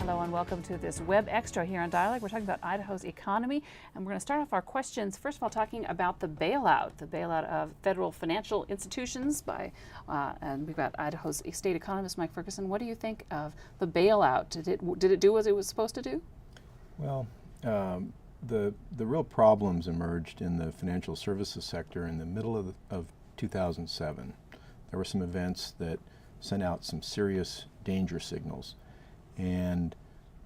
Hello and welcome to this Web Extra here on Dialogue. We're talking about Idaho's economy, and we're going to start off our questions first of all talking about the bailout of federal financial institutions and we've got Idaho's state economist Mike Ferguson. What do you think of the bailout? Did it do what it was supposed to do? Well, the real problems emerged in the financial services sector in the middle of 2007. There were some events that sent out some serious danger signals. And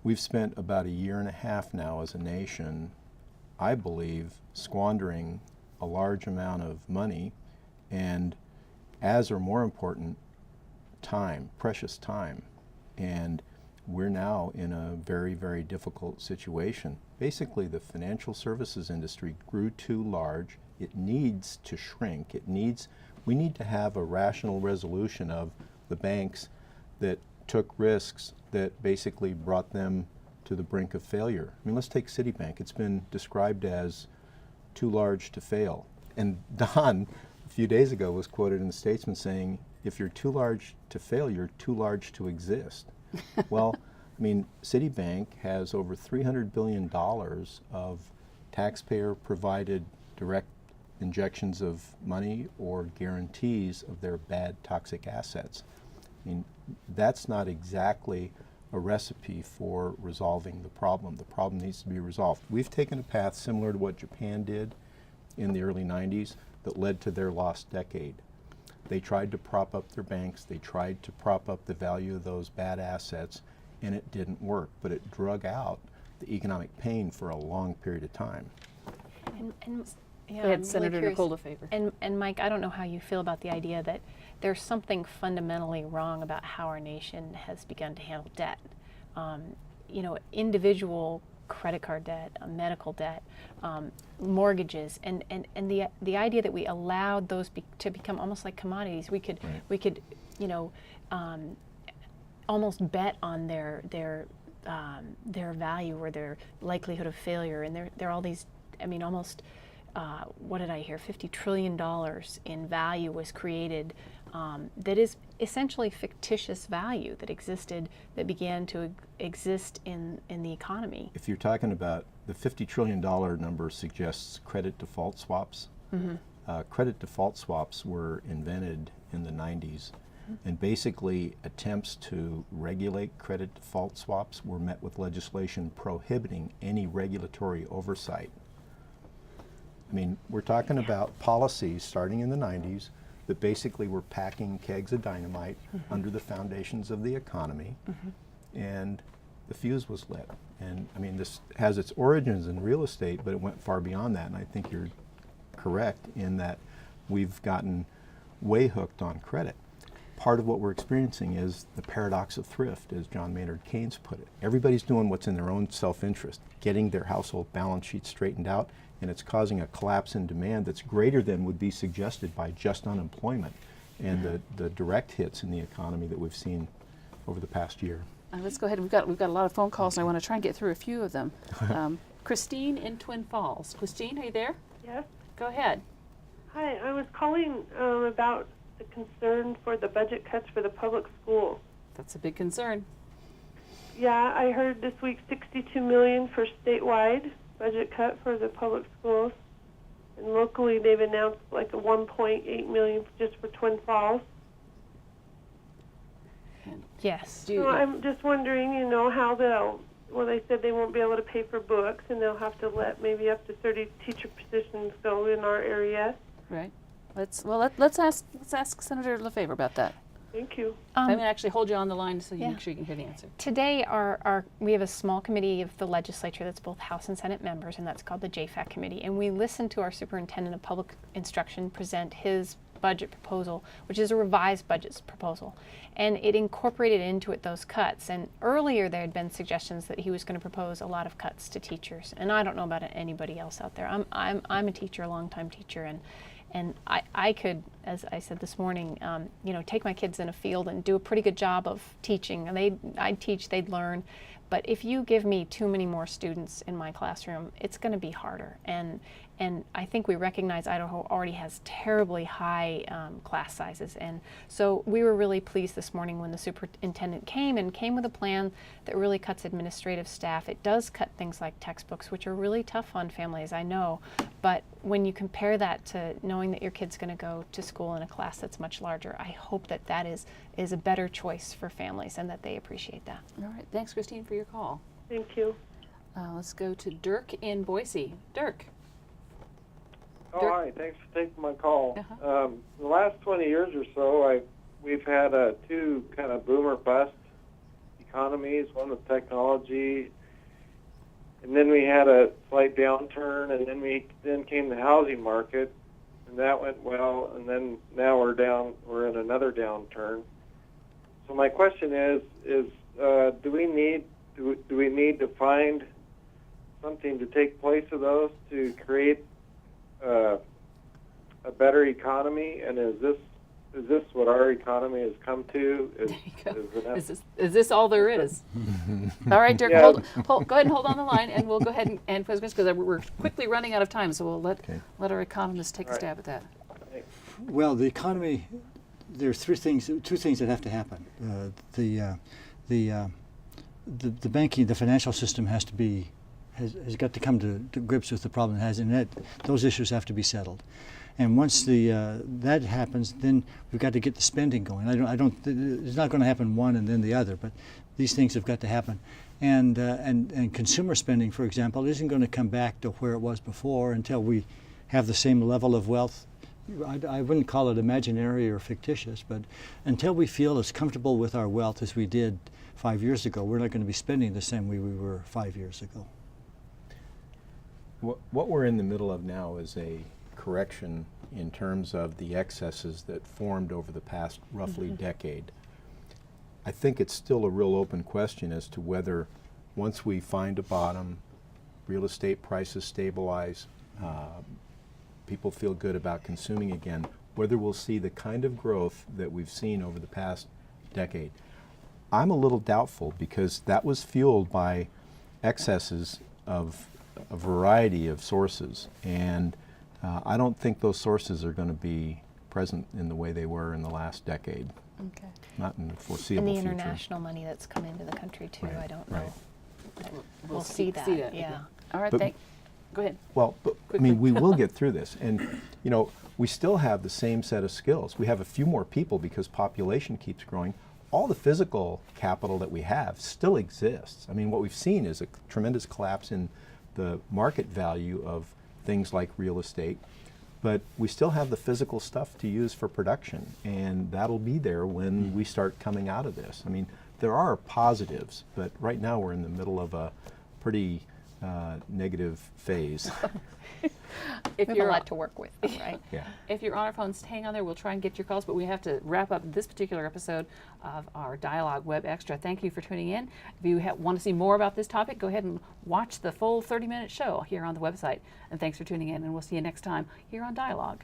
we've spent about a year and a half now as a nation, I believe, squandering a large amount of money and, as or more important, time, precious time. And we're now in a very, very difficult situation. Basically, the financial services industry grew too large. It needs to shrink. We need to have a rational resolution of the banks that took risks that basically brought them to the brink of failure. I mean, let's take Citibank. It's been described as too large to fail. And Don, a few days ago, was quoted in the Statesman saying, if you're too large to fail, you're too large to exist. Well, I mean, Citibank has over $300 billion of taxpayer-provided direct injections of money or guarantees of their bad, toxic assets. I mean, that's not exactly a recipe for resolving the problem. The problem needs to be resolved. We've taken a path similar to what Japan did in the early 90s that led to their lost decade. They tried to prop up their banks, they tried to prop up the value of those bad assets, and it didn't work, but it drug out the economic pain for a long period of time. Go ahead, Senator Nicole Lefevre. And Mike, I don't know how you feel about the idea that there's something fundamentally wrong about how our nation has begun to handle debt. Individual credit card debt, medical debt, mortgages, and the idea that we allowed those to become almost like commodities. We could almost bet on their value or their likelihood of failure, and there are all these. I mean, almost. What did I hear? $50 trillion in value was created that is essentially fictitious value that began to exist in the economy. If you're talking about the $50 trillion number suggests credit default swaps. Mm-hmm. Credit default swaps were invented in the 90s, and basically attempts to regulate credit default swaps were met with legislation prohibiting any regulatory oversight. I mean, we're talking about policies starting in the 90s that basically were packing kegs of dynamite under the foundations of the economy, and the fuse was lit. And I mean, this has its origins in real estate, but it went far beyond that, and I think you're correct in that we've gotten way hooked on credit. Part of what we're experiencing is the paradox of thrift, as John Maynard Keynes put it. Everybody's doing what's in their own self-interest, getting their household balance sheet straightened out, and it's causing a collapse in demand that's greater than would be suggested by just unemployment and the direct hits in the economy that we've seen over the past year. Let's go ahead. We've got a lot of phone calls, and I want to try and get through a few of them. Christine in Twin Falls. Christine, are you there? Yes. Go ahead. Hi, I was calling about the concern for the budget cuts for the public schools. That's a big concern. Yeah, I heard this week $62 million for statewide budget cut for the public schools, and locally they've announced like a $1.8 million just for Twin Falls. Yes. So I'm just wondering, how they said they won't be able to pay for books, and they'll have to let maybe up to 30 teacher positions go in our area. Right. Let's ask Senator Lefevre about that. Thank you. I'm going to actually hold you on the line so you make sure you can hear the answer. Today, we have a small committee of the legislature that's both House and Senate members, and that's called the JFAC committee. And we listened to our superintendent of public instruction present his budget proposal, which is a revised budget proposal. And it incorporated into it those cuts. And earlier there had been suggestions that he was going to propose a lot of cuts to teachers. And I don't know about anybody else out there. I'm a teacher, a longtime teacher, And I could, as I said this morning, take my kids in a field and do a pretty good job of teaching. And I'd teach, they'd learn. But if you give me too many more students in my classroom, it's going to be harder. And I think we recognize Idaho already has terribly high class sizes. And so we were really pleased this morning when the superintendent came with a plan that really cuts administrative staff. It does cut things like textbooks, which are really tough on families, I know. But when you compare that to knowing that your kid's going to go to school in a class that's much larger, I hope that that is a better choice for families and that they appreciate that. All right. Thanks, Christine, for your call. Thank you. Let's go to Dirk in Boise. Dirk. Oh, Dirk? hi. Thanks for taking my call. Uh-huh. The last 20 years or so, we've had two kind of boomer bust economies, one with technology, and then we had a slight downturn, and then came the housing market, and that went well, and then now we're in another downturn. So my question is do we need to find something to take place of those to create a better economy? And is this what our economy has come to? Is this all there is? All right, Dirk, Yeah. go ahead and hold on the line, and we'll go ahead and because we're quickly running out of time, so we'll let our economist take a stab at that. Well, the economy, there's two things that have to happen. The banking, the financial system has got to come to grips with the problem it has, and those issues have to be settled. And once that happens, then we've got to get the spending going. It's not going to happen one and then the other, but these things have got to happen. And consumer spending, for example, isn't going to come back to where it was before until we have the same level of wealth. I wouldn't call it imaginary or fictitious, but until we feel as comfortable with our wealth as we did 5 years ago, we're not going to be spending the same way we were 5 years ago. What we're in the middle of now is a correction in terms of the excesses that formed over the past roughly decade. I think it's still a real open question as to whether once we find a bottom, real estate prices stabilize, people feel good about consuming again, whether we'll see the kind of growth that we've seen over the past decade. I'm a little doubtful because that was fueled by excesses of a variety of sources, and I don't think those sources are going to be present in the way they were in the last decade. Okay. Not in the foreseeable And the future. international money that's come into the country too, Right, I don't know. right. But We'll see that, yeah. All right, But- go ahead. Well, but, I mean, we will get through this, and we still have the same set of skills. We have a few more people because population keeps growing. All the physical capital that we have still exists. I mean, what we've seen is a tremendous collapse in the market value of things like real estate, but we still have the physical stuff to use for production, and that'll be there when we start coming out of this. I mean, there are positives, but right now we're in the middle of a pretty negative phase. If We have a you're lot to work with, right? Yeah. If you're on our phones, hang on there. We'll try and get your calls, but we have to wrap up this particular episode of our Dialogue Web Extra. Thank you for tuning in. If you want to see more about this topic, go ahead and watch the full 30-minute show here on the website. And thanks for tuning in, and we'll see you next time here on Dialogue.